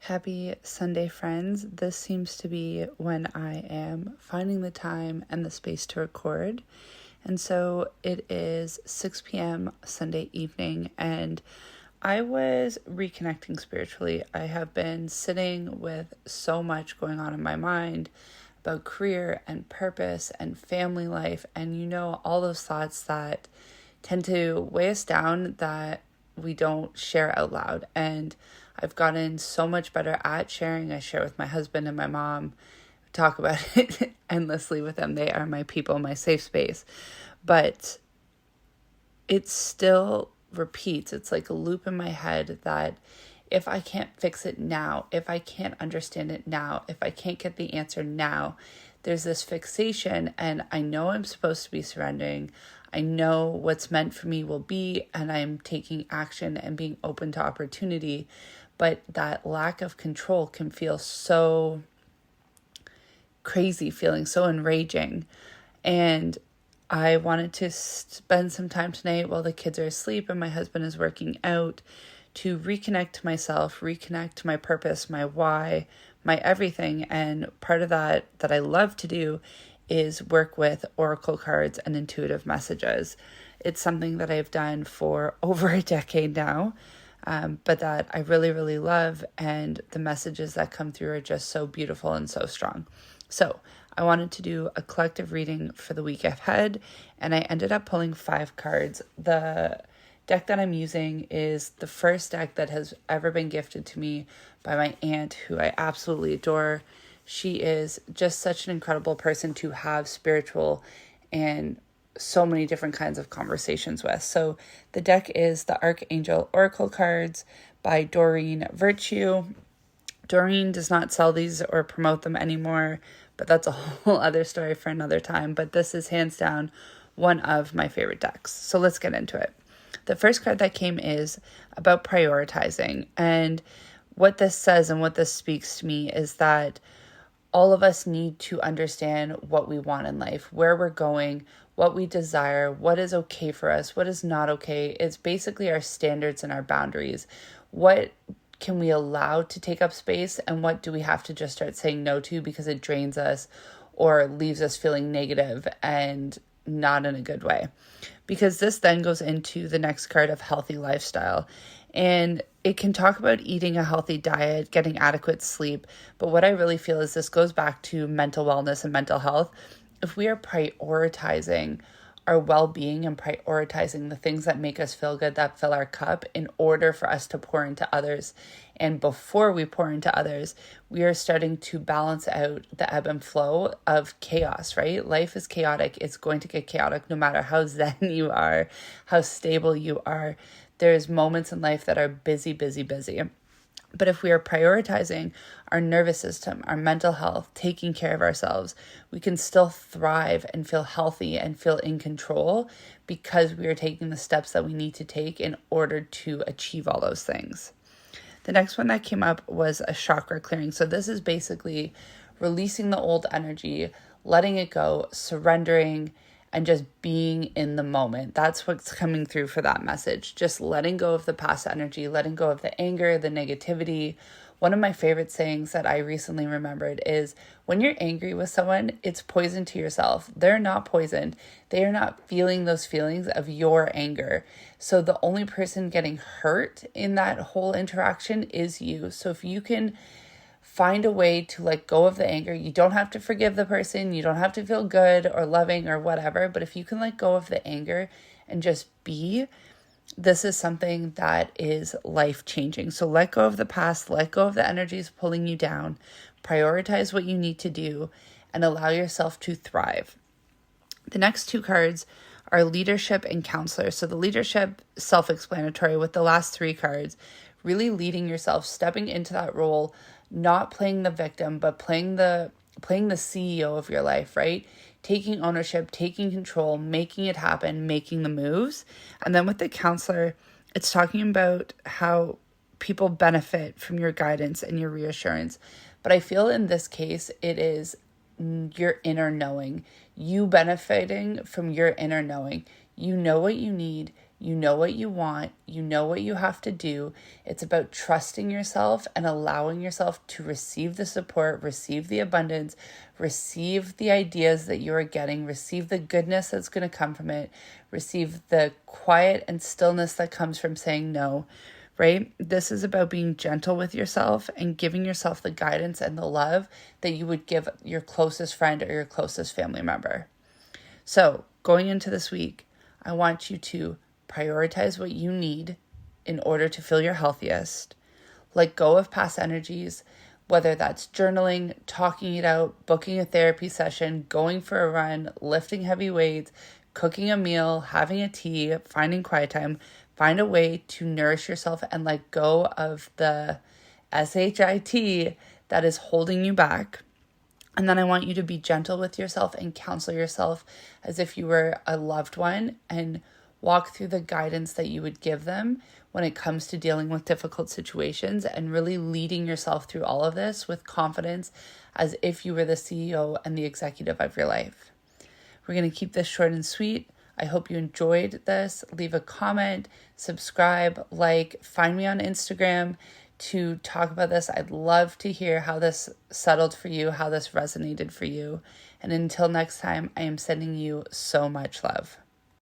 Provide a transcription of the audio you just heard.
Happy Sunday, friends. This seems to be when I am finding the time and the space to record. And so it is 6 p.m. Sunday evening, and I was reconnecting spiritually. I have been sitting with so much going on in my mind about career and purpose and family life, and all those thoughts that tend to weigh us down that we don't share out loud. And I've gotten so much better at sharing. I share with my husband and my mom, talk about it endlessly with them. They are my people, my safe space. But it still repeats. It's like a loop in my head that if I can't fix it now, if I can't understand it now, if I can't get the answer now, there's this fixation, and I know I'm supposed to be surrendering. I know what's meant for me will be, and I'm taking action and being open to opportunity. But that lack of control can feel so crazy, feeling so enraging. And I wanted to spend some time tonight while the kids are asleep and my husband is working out to reconnect to myself, reconnect to my purpose, my why, my everything. And part of that I love to do is work with oracle cards and intuitive messages. It's something that I've done for over a decade now, but that I really, really love. And the messages that come through are just so beautiful and so strong. So I wanted to do a collective reading for the week ahead, and I ended up pulling 5 cards. The deck that I'm using is the first deck that has ever been gifted to me by my aunt, who I absolutely adore. She is just such an incredible person to have spiritual and so many different kinds of conversations with. So the deck is the Archangel Oracle cards by Doreen Virtue. Doreen does not sell these or promote them anymore, but that's a whole other story for another time. But this is hands down one of my favorite decks. So let's get into it. The first card that came is about prioritizing. And what this says and what this speaks to me is that all of us need to understand what we want in life, where we're going, what we desire, what is okay for us, what is not okay. It's basically our standards and our boundaries. What can we allow to take up space, and what do we have to just start saying no to because it drains us or leaves us feeling negative and not in a good way? Because this then goes into the next card of healthy lifestyle. And it can talk about eating a healthy diet, getting adequate sleep. But what I really feel is this goes back to mental wellness and mental health. If we are prioritizing our well-being and prioritizing the things that make us feel good, that fill our cup, in order for us to pour into others. And before we pour into others, we are starting to balance out the ebb and flow of chaos, right? Life is chaotic. It's going to get chaotic no matter how zen you are, how stable you are. There's moments in life that are busy, busy, busy. But if we are prioritizing our nervous system, our mental health, taking care of ourselves, we can still thrive and feel healthy and feel in control because we are taking the steps that we need to take in order to achieve all those things. The next one that came up was a chakra clearing. So this is basically releasing the old energy, letting it go, surrendering, and just being in the moment. That's what's coming through for that message. Just letting go of the past energy, letting go of the anger, the negativity. One of my favorite sayings that I recently remembered is, when you're angry with someone, it's poison to yourself. They're not poisoned. They are not feeling those feelings of your anger. So the only person getting hurt in that whole interaction is you. So if you can find a way to let go of the anger. You don't have to forgive the person. You don't have to feel good or loving or whatever. But if you can let go of the anger and just be, this is something that is life-changing. So let go of the past. Let go of the energies pulling you down. Prioritize what you need to do and allow yourself to thrive. The next 2 cards are leadership and counselor. So the leadership, self-explanatory with the last 3 cards, really leading yourself, stepping into that role, not playing the victim, but playing the CEO of your life, right? Taking ownership, taking control, making it happen, making the moves. And then with the counselor, it's talking about how people benefit from your guidance and your reassurance. But I feel in this case, it is your inner knowing, you benefiting from your inner knowing. You know what you need. You know what you want. You know what you have to do. It's about trusting yourself and allowing yourself to receive the support, receive the abundance, receive the ideas that you are getting, receive the goodness that's going to come from it, receive the quiet and stillness that comes from saying no, right? This is about being gentle with yourself and giving yourself the guidance and the love that you would give your closest friend or your closest family member. So going into this week, I want you to prioritize what you need in order to feel your healthiest. Let go of past energies, whether that's journaling, talking it out, booking a therapy session, going for a run, lifting heavy weights, cooking a meal, having a tea, finding quiet time. Find a way to nourish yourself and let go of the SHIT that is holding you back. And then I want you to be gentle with yourself and counsel yourself as if you were a loved one and walk through the guidance that you would give them when it comes to dealing with difficult situations and really leading yourself through all of this with confidence as if you were the CEO and the executive of your life. We're going to keep this short and sweet. I hope you enjoyed this. Leave a comment, subscribe, like, find me on Instagram to talk about this. I'd love to hear how this settled for you, how this resonated for you. And until next time, I am sending you so much love.